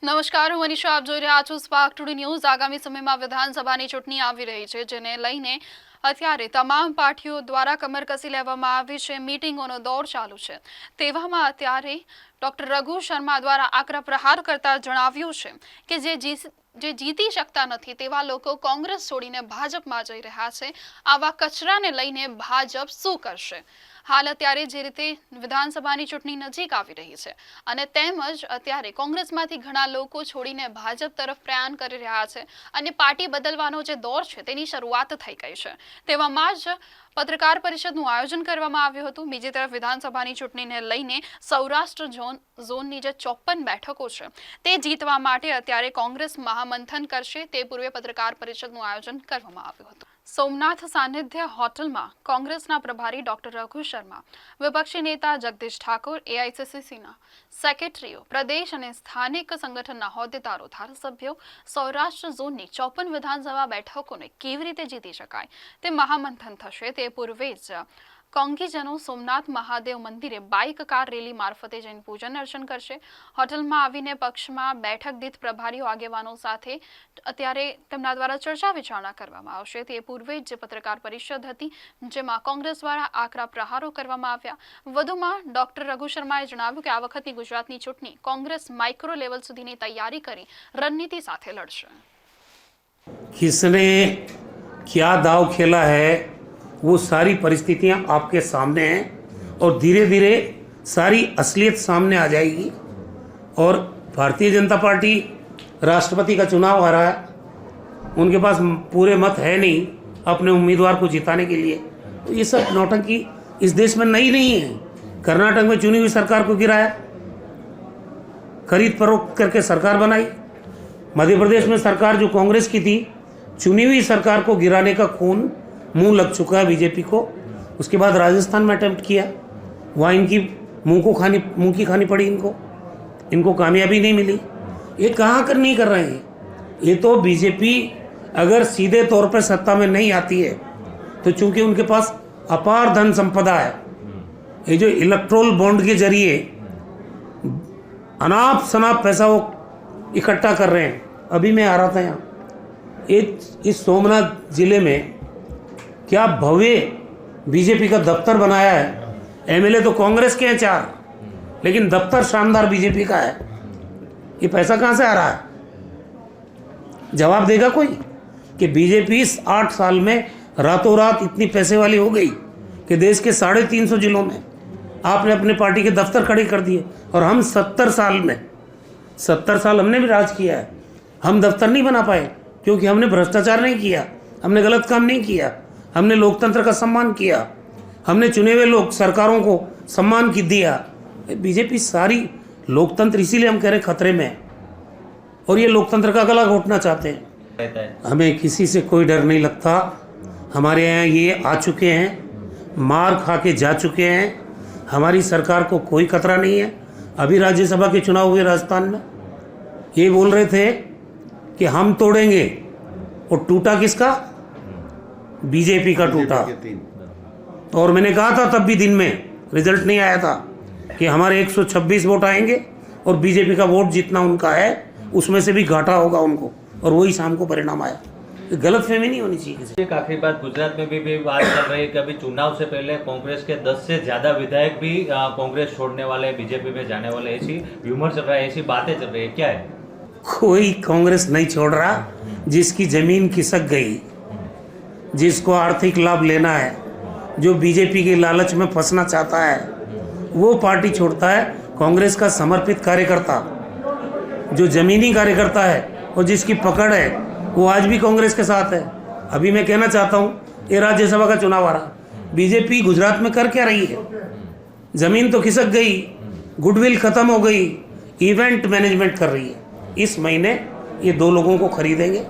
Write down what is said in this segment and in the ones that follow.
નમસ્કાર, હું મનીષા. આપ જોઈ રહ્યા છો સ્પાર્ક ટુડે ન્યૂઝ. આગામી સમયમાં વિધાનસભાની ચૂંટણી આવી રહી છે, જેને લઈને અત્યારે તમામ પાર્ટીઓ દ્વારા કમર કસી લેવામાં આવી છે. મીટિંગોનો દોર ચાલુ છે. તેવામાં અત્યારે ડોક્ટર રઘુ શર્મા દ્વારા આકરા પ્રહાર કરતા જણાવ્યું છે કે જે જીતી શકતા નથી તેવા લોકો કોંગ્રેસ છોડીને ભાજપમાં જઈ રહ્યા છે. આવા કચરાને લઈને ભાજપ શું કરશે? હાલ અત્યારે જે રીતે વિધાનસભાની ચૂંટણી નજીક આવી રહી છે અને તેમજ અત્યારે કોંગ્રેસમાંથી ઘણા લોકો છોડીને ભાજપ તરફ પ્રયાણ કરી રહ્યા છે અને પાર્ટી બદલવાનો જે દોર છે તેની શરૂઆત થઈ ગઈ છે. તેવામાં જ પત્રકાર પરિષદનું આયોજન કરવામાં આવ્યું હતું. બીજી તરફ વિધાનસભાની ચૂંટણીને લઈને સૌરાષ્ટ્ર ઝોનની જે 54 બેઠકો છે તે જીતવા માટે અત્યારે કોંગ્રેસ મહામંથન કરશે. તે પૂર્વે પત્રકાર પરિષદનું આયોજન કરવામાં આવ્યું હતું. સોમનાથ સાનિધ્ય હોટલમાં કોંગ્રેસના પ્રભારી ડોક્ટર રઘુ શર્મા, વિપક્ષી નેતા જગદીશ ઠાકોર, એઆઈસીસીના સેક્રેટરીઓ, પ્રદેશ અને સ્થાનિક સંગઠનના હોદ્દેદારો, ધારાસભ્યો સૌરાષ્ટ્ર ઝોનની 54 વિધાનસભા બેઠકોને કેવી રીતે જીતી શકાય તે મહામંથન થશે. તે પૂર્વે જ કોંગીજનો સોમનાથ મહાદેવ મંદિરે બાઇક કાર રેલી મારફતે જઈને પૂજન અર્ચન કરશે. હોટલમાં આવીને પક્ષમાં બેઠક દીઠ પ્રભારીઓ આગેવાનો સાથે અત્યારે તેમના દ્વારા ચર્ચા વિચારણા કરવામાં આવશે. તે પૂર્વે જ પત્રકાર પરિષદ હતી જેમાં કોંગ્રેસ દ્વારા આકરા પ્રહારો કરવામાં આવ્યા. વધુમાં ડોક્ટર રઘુ શર્માએ જણાવ્યું કે આ વખતની ગુજરાતની ચૂંટણી કોંગ્રેસ માઇક્રો લેવલ સુધીની તૈયારી કરી રણનીતિ સાથે લડશે. किसने क्या दाव खेला है वो सारी परिस्थितियां आपके सामने हैं और धीरे धीरे सारी असलियत सामने आ जाएगी. और भारतीय जनता पार्टी राष्ट्रपति का चुनाव आ रहा है, उनके पास पूरे मत है नहीं अपने उम्मीदवार को जिताने के लिए. तो ये सब नौटंकी इस देश में नई नहीं है. कर्नाटक में चुनी हुई सरकार को गिराया, खरीद फरोख्त करके सरकार बनाई. मध्य प्रदेश में सरकार जो कांग्रेस की थी, चुनी हुई सरकार को गिराने का खून मुंह लग चुका है बीजेपी को. उसके बाद राजस्थान में अटेम्प्ट किया, वहाँ इनकी मुंह की खानी पड़ी. इनको कामयाबी नहीं मिली. ये कहाँ कर नहीं कर रहे हैं. ये तो बीजेपी अगर सीधे तौर पर सत्ता में नहीं आती है तो चूंकि उनके पास अपार धन संपदा है, ये जो इलेक्ट्रोल बॉन्ड के जरिए अनाप शनाप पैसा वो इकट्ठा कर रहे हैं. अभी मैं आ रहा था यहाँ, इस सोमनाथ जिले में क्या भव्य बीजेपी का दफ्तर बनाया है. एमएलए तो कांग्रेस के हैं 4, लेकिन दफ्तर शानदार बीजेपी का है. ये पैसा कहाँ से आ रहा है? जवाब देगा कोई कि बीजेपी इस 8 साल में रातों रात इतनी पैसे वाली हो गई कि देश के 350 जिलों में आपने अपने पार्टी के दफ्तर खड़े कर दिए. और हम 70 साल हमने भी राज किया है, हम दफ्तर नहीं बना पाए क्योंकि हमने भ्रष्टाचार नहीं किया, हमने गलत काम नहीं किया, हमने लोकतंत्र का सम्मान किया, हमने चुने हुए लोग सरकारों को सम्मान की दिया. बीजेपी सारी लोकतंत्र इसीलिए हम कह रहे खतरे में है और ये लोकतंत्र का गला घोटना चाहते हैं. हमें किसी से कोई डर नहीं लगता. हमारे यहाँ ये आ चुके हैं, मार खा के जा चुके हैं. हमारी सरकार को कोई खतरा नहीं है. अभी राज्यसभा के चुनाव हुए राजस्थान में, ये बोल रहे थे कि हम तोड़ेंगे, और टूटा किसका? बीजेपी का टूटा. और मैंने कहा था तब भी दिन में रिजल्ट नहीं आया था कि हमारे 126 वोट आएंगे और बीजेपी का वोट जितना उनका है उसमें से भी घाटा होगा उनको, और वही शाम को परिणाम आया. गलत फहमी नहीं होनी चाहिए किसी. एक आखिरी बात, गुजरात में भी बात चल रही है कि अभी चुनाव से पहले कांग्रेस के 10 से ज्यादा विधायक भी कांग्रेस छोड़ने वाले, बीजेपी में जाने वाले, ऐसी र्यूमर चल रहा है, ऐसी बातें चल रही है. क्या है? कोई कांग्रेस नहीं छोड़ रहा. जिसकी जमीन खिसक गई, जिसको आर्थिक लाभ लेना है, जो बीजेपी के लालच में फंसना चाहता है, वो पार्टी छोड़ता है. कांग्रेस का समर्पित कार्यकर्ता, जो जमीनी कार्यकर्ता है और जिसकी पकड़ है, वो आज भी कांग्रेस के साथ है. अभी मैं कहना चाहता हूँ, ये राज्यसभा का चुनाव आ रहा, बीजेपी गुजरात में कर क्या रही है? जमीन तो खिसक गई, गुडविल खत्म हो गई, इवेंट मैनेजमेंट कर रही है. इस महीने ये 2 लोगों को खरीदेंगे,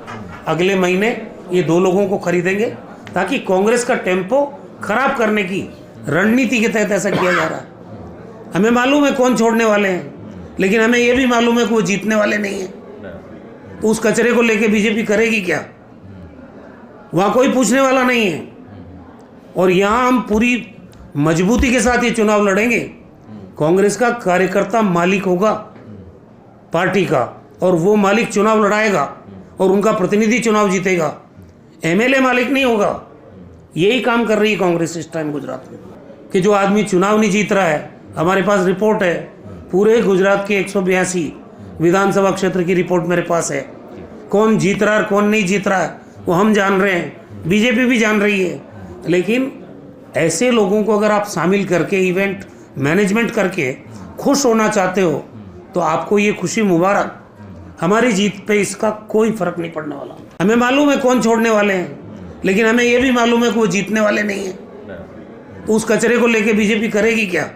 अगले महीने ये 2 लोगों को खरीदेंगे, ताकि कांग्रेस का टेम्पो खराब करने की रणनीति के तहत ऐसा किया जा रहा है. हमें मालूम है कौन छोड़ने वाले हैं, लेकिन हमें यह भी मालूम है कि वो जीतने वाले नहीं है. तो उस कचरे को लेके बीजेपी करेगी क्या? वहाँ कोई पूछने वाला नहीं है. और यहाँ हम पूरी मजबूती के साथ ये चुनाव लड़ेंगे. कांग्रेस का कार्यकर्ता मालिक होगा पार्टी का, और वो मालिक चुनाव लड़ाएगा और उनका प्रतिनिधि चुनाव जीतेगा, एमएलए मालिक नहीं होगा। यही काम कर रही है कांग्रेस इस टाइम गुजरात में, कि जो आदमी चुनाव नहीं जीत रहा है, हमारे पास रिपोर्ट है, पूरे गुजरात के 182 विधानसभा क्षेत्र की रिपोर्ट मेरे पास है, कौन जीत रहा है कौन नहीं जीत रहा है वो हम जान रहे हैं, बीजेपी भी जान रही है। लेकिन ऐसे लोगों को अगर आप शामिल करके इवेंट मैनेजमेंट करके खुश होना चाहते हो तो आपको ये खुशी मुबारक, हमारी जीत पे इसका कोई फर्क नहीं पड़ने वाला। हमें मालूम है कौन छोड़ने वाले हैं, लेकिन हमें ये भी मालूम है कि वो जीतने वाले नहीं है, तो उस कचरे को लेके बीजेपी करेगी क्या।